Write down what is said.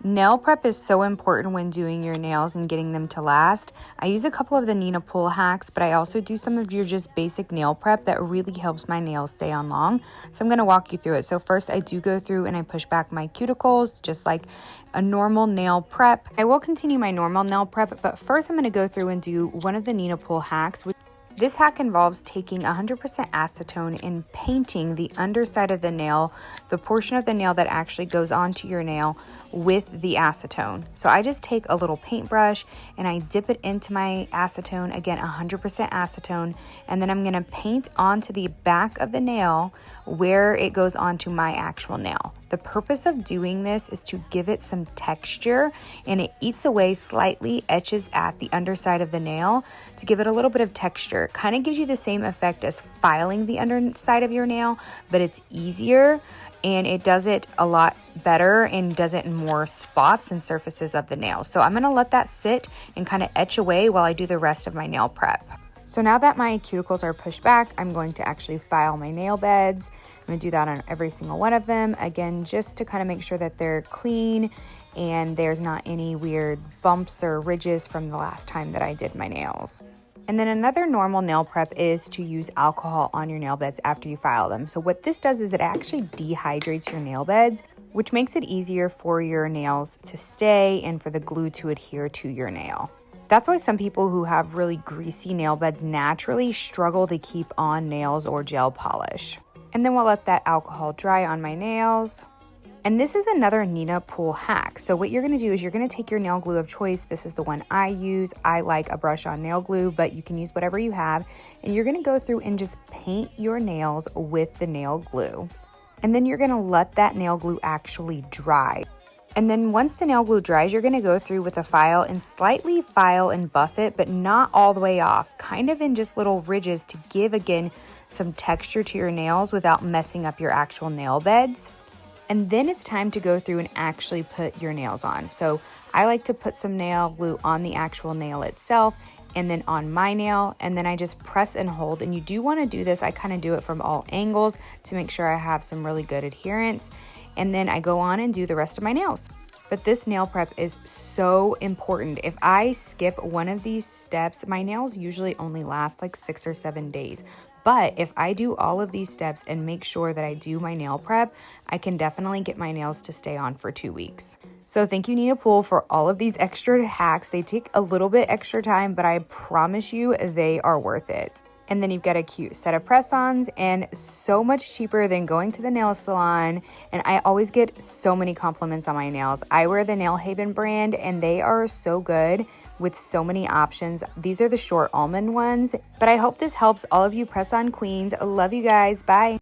Nail prep is so important when doing your nails and getting them to last. I use a couple of the ninapool hacks, but I also do some of your just basic nail prep that really helps my nails stay on long. So I'm going to walk you through it. So first I do go through and I push back my cuticles just like a normal nail prep. I will continue my normal nail prep, but first I'm going to go through and do one of the ninapool hacks. This hack involves taking 100% acetone and painting the underside of the nail, the portion of the nail that actually goes onto your nail, with the acetone. So I just take a little paintbrush and I dip it into my acetone, again 100% acetone, and then I'm going to paint onto the back of the nail where it goes onto my actual nail. The purpose of doing this is to give it some texture, and it eats away slightly, etches at the underside of the nail to give it a little bit of texture. Kind of gives you the same effect as filing the underside of your nail, but it's easier and it does it a lot better and does it in more spots and surfaces of the nail. So I'm gonna let that sit and kind of etch away while I do the rest of my nail prep. So now that my cuticles are pushed back, I'm going to actually file my nail beds. I'm gonna do that on every single one of them. Again, just to kind of make sure that they're clean and there's not any weird bumps or ridges from the last time that I did my nails. And then another normal nail prep is to use alcohol on your nail beds after you file them. So what this does is it actually dehydrates your nail beds, which makes it easier for your nails to stay and for the glue to adhere to your nail. That's why some people who have really greasy nail beds naturally struggle to keep on nails or gel polish. And then we'll let that alcohol dry on my nails. And this is another ninapool hack. So what you're gonna do is you're gonna take your nail glue of choice. This is the one I use. I like a brush-on nail glue, but you can use whatever you have. And you're gonna go through and just paint your nails with the nail glue. And then you're gonna let that nail glue actually dry. And then once the nail glue dries, you're gonna go through with a file and slightly file and buff it, but not all the way off, kind of in just little ridges to give, again, some texture to your nails without messing up your actual nail beds. And then it's time to go through and actually put your nails on. So I like to put some nail glue on the actual nail itself and then on my nail, and then I just press and hold. And you do want to do this, I kind of do it from all angles to make sure I have some really good adherence. And then I go on and do the rest of my nails. But this nail prep is so important. If I skip one of these steps, my nails usually only last like 6 or 7 days. But if I do all of these steps and make sure that I do my nail prep, I can definitely get my nails to stay on for 2 weeks. So thank you, Ninapool, for all of these extra hacks. They take a little bit extra time, but I promise you they are worth it. And then you've got a cute set of press-ons and so much cheaper than going to the nail salon. And I always get so many compliments on my nails. I wear the Nail Haven brand and they are so good with so many options. These are the short almond ones, but I hope this helps all of you press-on queens. Love you guys. Bye.